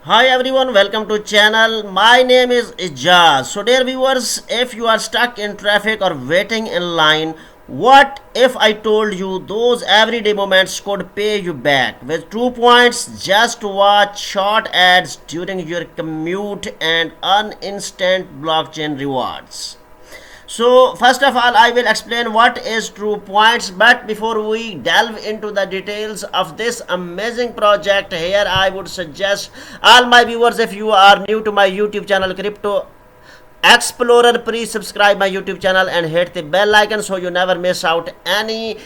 Hi everyone, welcome to channel. My name is Ijaz. So dear viewers, if you are stuck in traffic or waiting in line, what if I told you those everyday moments could pay you back with 2 points? Just watch short ads during your commute and earn instant blockchain rewards. So first of all, I will explain what is True Points. But before we delve into the details of this amazing project, here I would suggest all my viewers, if you are new to my YouTube channel Crypto Explorer, please subscribe my YouTube channel and hit the bell icon so you never miss out any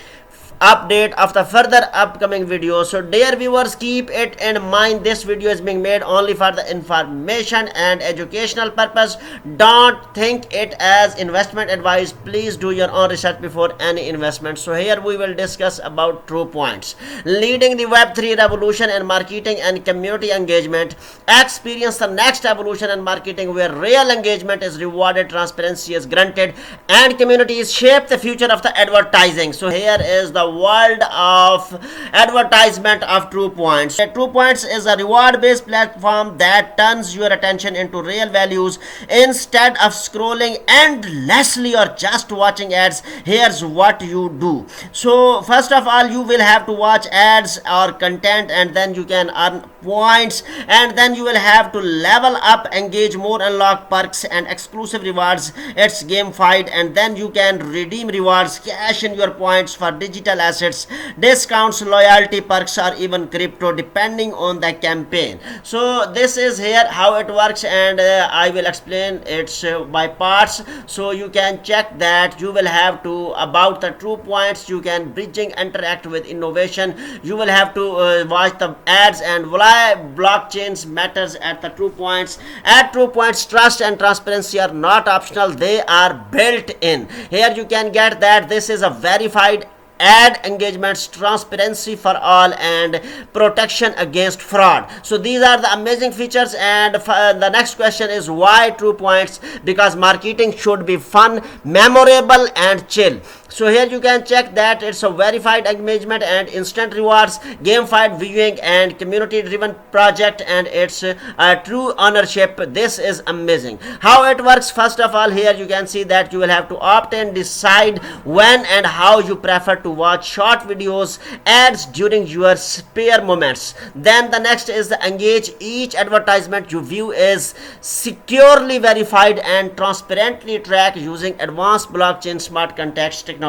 update of the further upcoming videos. So dear viewers, keep it in mind, this video is being made only for the information and educational purpose. Don't think it as investment advice. Please do your own research before any investment. So here we will discuss about True Points. Leading the Web3 revolution in marketing and community engagement. Experience the next evolution in marketing where real engagement is rewarded, transparency is granted, and communities shape the future of the advertising. So here is the world of advertisement of True Points. True Points is a reward based platform that turns your attention into real values instead of scrolling endlessly or just watching ads. Here's what you do. So first of all, you will have to watch ads or content, and then you can earn points, and then you will have to level up, engage more, unlock perks and exclusive rewards. It's gamified, and then you can redeem rewards, cash in your points for digital assets, discounts, loyalty perks, or even crypto depending on the campaign. So this is here how it works, and I will explain it by parts, so you can check that. You will have to about the True Points, you can bridging interact with innovation. You will have to watch the ads and why blockchains matters at the True Points. At True Points, trust and transparency are not optional, they are built in. Here you can get that this is a verified ad engagements, transparency for all, and protection against fraud. So these are the amazing features. And the next question is why True Points? Because marketing should be fun, memorable, and chill. So here you can check that it's a verified engagement and instant rewards, gamified viewing, and community driven project, and it's a true ownership. This is amazing how it works. First of all, here you can see that you will have to opt in, decide when and how you prefer to watch short videos, ads during your spare moments. Then the next is the engage. Each advertisement you view is securely verified and transparently tracked using advanced blockchain smart contract technology.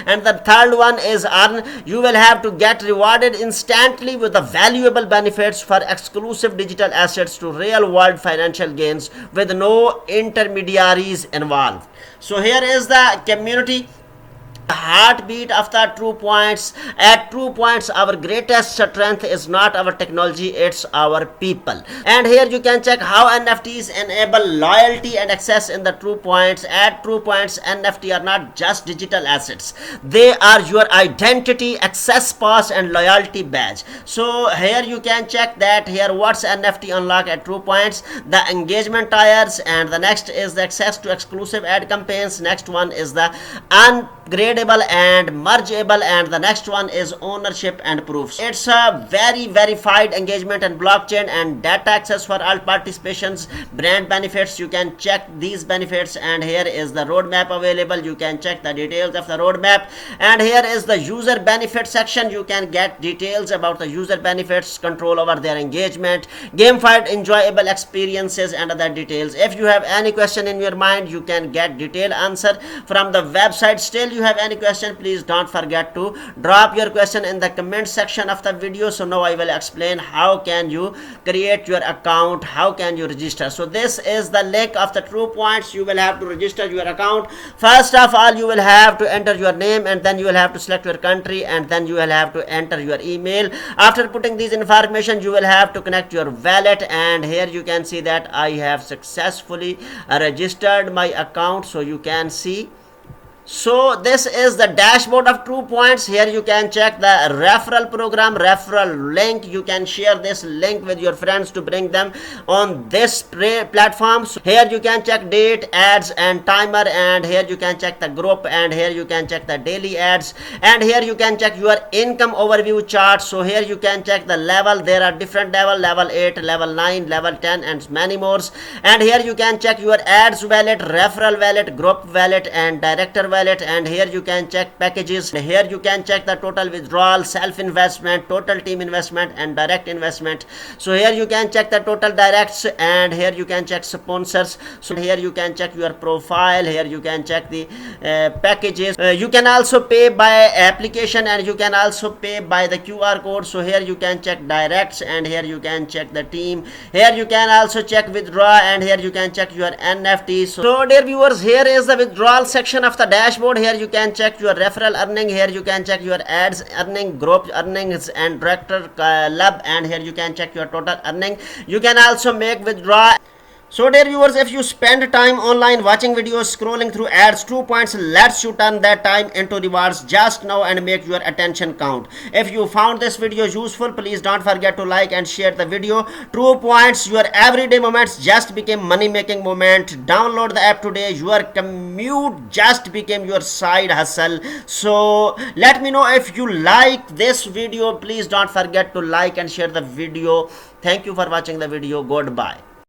And the third one is earn. You will have to get rewarded instantly with the valuable benefits for exclusive digital assets to real world financial gains with no intermediaries involved. So here is the community heartbeat of the True Points. At True Points, our greatest strength is not our technology, it's our people. And here you can check how NFTs enable loyalty and access in the True Points. At True Points, NFT are not just digital assets, they are your identity, access pass, and loyalty badge. So here you can check that here what's NFT unlock at True Points. The engagement tires, and the next is the access to exclusive ad campaigns. Next one is the upgradable and mergeable, and the next one is ownership and proofs. It's a very verified engagement and blockchain and data access for all participations. Brand benefits, you can check these benefits, and here is the roadmap available. You can check the details of the roadmap, and here is the user benefit section. You can get details about the user benefits, control over their engagement, gamified enjoyable experiences, and other details. If you have any question in your mind, you can get detailed answer from the website. Still you have any question, please don't forget to drop your question in the comment section of the video. So now I will explain how can you create your account, how can you register. So this is the link of the True Points. You will have to register your account. First of all, you will have to enter your name, and then you will have to select your country, and then you will have to enter your email. After putting these information, you will have to connect your wallet, and here you can see that I have successfully registered my account. So you can see So this is the dashboard of True Points. Here you can check the referral program, referral link. You can share this link with your friends to bring them on this platform. So here you can check date, ads and timer, and here you can check the group, and here you can check the daily ads, and here you can check your income overview chart. So here you can check the level. There are different level 8, level 9, level 10 and many more. And here you can check your ads wallet, referral wallet, group wallet and director wallet, and here you can check packages. Here you can check the total withdrawal, self investment, total team investment and direct investment. So here you can check the total directs, and here you can check sponsors. So here you can check your profile. Here you can check the packages. You can also pay by application, and you can also pay by the QR code. So here you can check directs, and here you can check the team. Here you can also check withdraw, and here you can check your NFTs. So dear viewers, here is the withdrawal section of the dashboard. Here you can check your referral earning. Here you can check your ads earning, group earnings and director club, and here you can check your total earning. You can also make withdraw. So dear viewers, if you spend time online watching videos, scrolling through ads, True Points lets you turn that time into rewards just now and make your attention count. If you found this video useful, please don't forget to like and share the video. True Points, your everyday moments just became money making moment. Download the app today. Your commute just became your side hustle. So let me know if you like this video. Please don't forget to like and share the video. Thank you for watching the video. Goodbye.